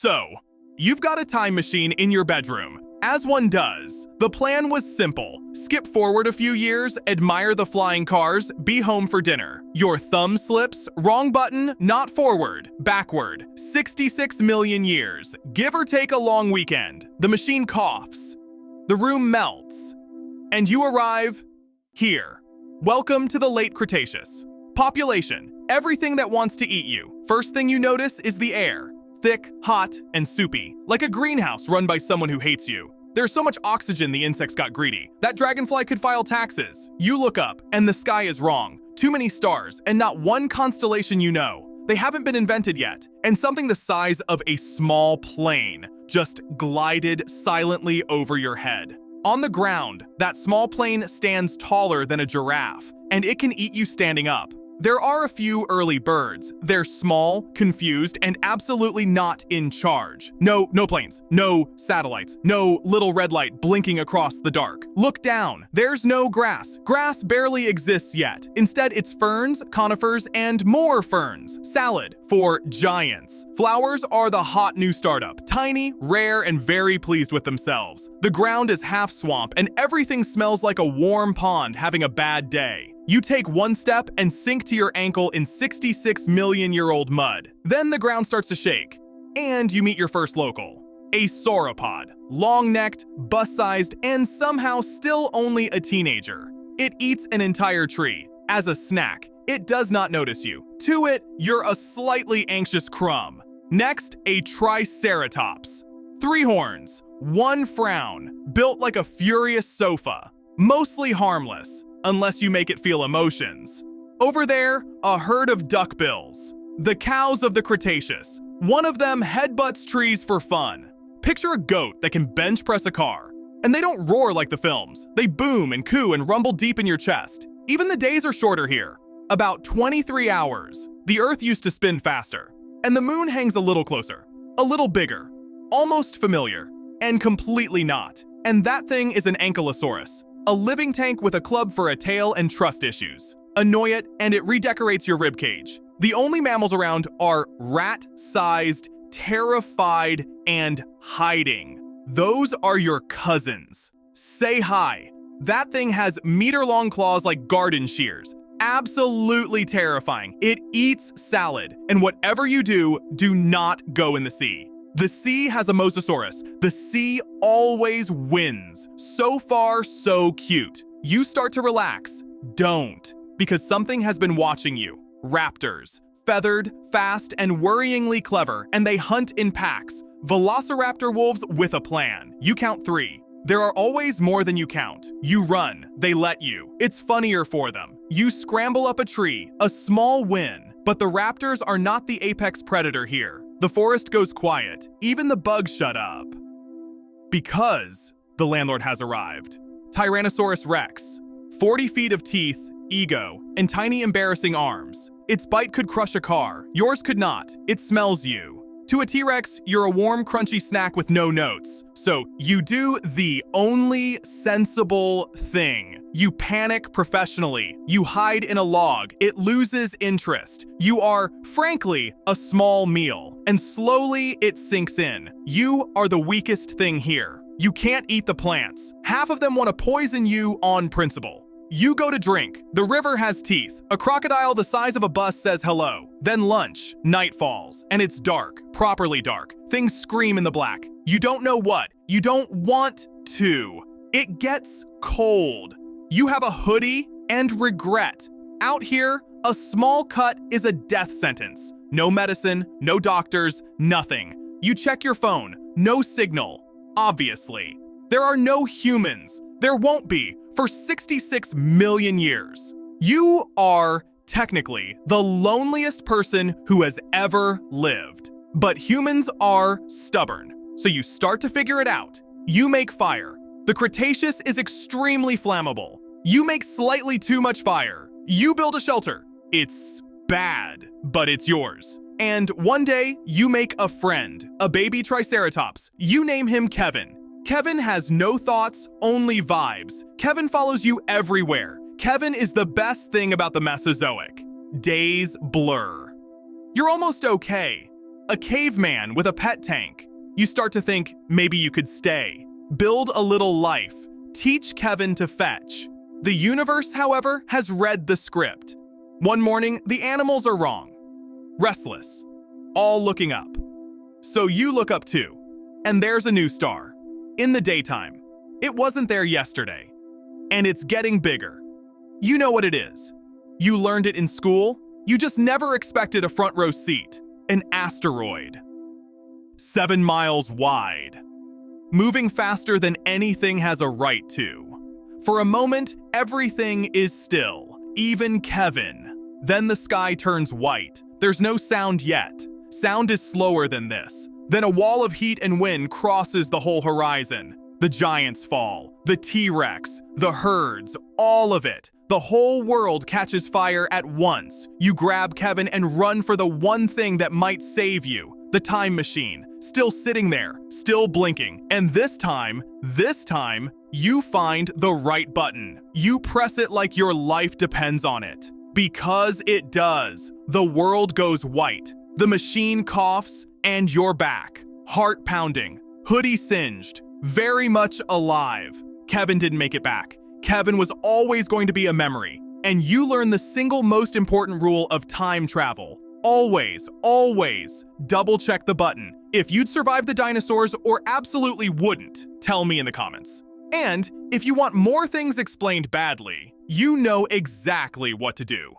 So, you've got a time machine in your bedroom. As one does. The plan was simple. Skip forward a few years, admire the flying cars, be home for dinner. Your thumb slips, wrong button, not forward, backward. 66 million years, give or take a long weekend. The machine coughs. The room melts. And you arrive here. Welcome to the late Cretaceous. Population, everything that wants to eat you. First thing you notice is the air. Thick, hot, and soupy, like a greenhouse run by someone who hates you. There's so much oxygen the insects got greedy. That dragonfly could file taxes. You look up, and the sky is wrong. Too many stars, and not one constellation you know. They haven't been invented yet, and something the size of a small plane just glided silently over your head. On the ground, that small plane stands taller than a giraffe, and it can eat you standing up. There are a few early birds. They're small, confused, and absolutely not in charge. No planes, no satellites, no little red light blinking across the dark. Look down. There's no grass. Grass barely exists yet. Instead, it's ferns, conifers, and more ferns. Salad for giants. Flowers are the hot new startup. Tiny, rare, and very pleased with themselves. The ground is half swamp, and everything smells like a warm pond having a bad day. You take one step and sink to your ankle in 66 million year old mud. Then the ground starts to shake, and you meet your first local. A sauropod, long-necked, bus-sized, and somehow still only a teenager. It eats an entire tree. As a snack, it does not notice you. To it, you're a slightly anxious crumb. Next, a triceratops. 3 horns, 1 frown, built like a furious sofa. Mostly harmless, unless you make it feel emotions. Over there, a herd of duckbills. The cows of the Cretaceous. One of them headbutts trees for fun. Picture a goat that can bench press a car. And they don't roar like the films. They boom and coo and rumble deep in your chest. Even the days are shorter here. About 23 hours. The Earth used to spin faster. And the moon hangs a little closer. A little bigger. Almost familiar. And completely not. And that thing is an ankylosaurus. A living tank with a club for a tail and trust issues. Annoy it, and it redecorates your ribcage. The only mammals around are rat-sized, terrified, and hiding. Those are your cousins. Say hi. That thing has meter-long claws like garden shears. Absolutely terrifying. It eats salad, and whatever you do, do not go in the sea. The sea has a mosasaurus. The sea always wins. So far, so cute. You start to relax. Don't, because something has been watching you. Raptors. Feathered, fast, and worryingly clever, and they hunt in packs. Velociraptor wolves with a plan. You count 3. There are always more than you count. You run. They let you. It's funnier for them. You scramble up a tree. A small win. But the raptors are not the apex predator here. The forest goes quiet. Even the bugs shut up. Because the landlord has arrived. Tyrannosaurus Rex. 40 feet of teeth, ego, and tiny embarrassing arms. Its bite could crush a car. Yours could not. It smells you. To a T-Rex, you're a warm, crunchy snack with no notes. So you do the only sensible thing. You panic professionally. You hide in a log. It loses interest. You are, frankly, a small meal. And slowly it sinks in. You are the weakest thing here. You can't eat the plants. Half of them want to poison you on principle. You go to drink. The river has teeth. A crocodile the size of a bus says hello. Then lunch. Night falls. And it's dark. Properly dark. Things scream in the black. You don't know what. You don't want to. It gets cold. You have a hoodie and regret. Out here, a small cut is a death sentence. No medicine, no doctors, nothing. You check your phone. No signal. Obviously. There are no humans. There won't be. For 66 million years. You are, technically, the loneliest person who has ever lived. But humans are stubborn, so you start to figure it out. You make fire. The Cretaceous is extremely flammable. You make slightly too much fire. You build a shelter. It's bad, but it's yours. And one day, you make a friend, a baby Triceratops. You name him Kevin. Kevin has no thoughts, only vibes. Kevin follows you everywhere. Kevin is the best thing about the Mesozoic. Days blur. You're almost okay. a caveman with a pet tank. You start to think maybe you could stay, build a little life, teach Kevin to fetch. The universe, however, has read the script. One morning, the animals are wrong, restless, all looking up. So you look up too, and there's a new star. In the daytime. It wasn't there yesterday. And it's getting bigger. You know what it is. You learned it in school. You just never expected a front row seat. An asteroid. 7 miles wide. Moving faster than anything has a right to. For a moment, everything is still, even Kevin. Then the sky turns white. There's no sound yet. Sound is slower than this. Then a wall of heat and wind crosses the whole horizon. The giants fall, the T-Rex, the herds, all of it. The whole world catches fire at once. You grab Kevin and run for the one thing that might save you. The time machine, still sitting there, still blinking. And this time, you find the right button. You press it like your life depends on it. Because it does. The world goes white. The machine coughs, and you're back. Heart pounding, hoodie singed, very much alive. Kevin didn't make it back. Kevin was always going to be a memory. And you learn the single most important rule of time travel. Always, always double check the button. If you'd survive the dinosaurs or absolutely wouldn't, tell me in the comments. And if you want more things explained badly, you know exactly what to do.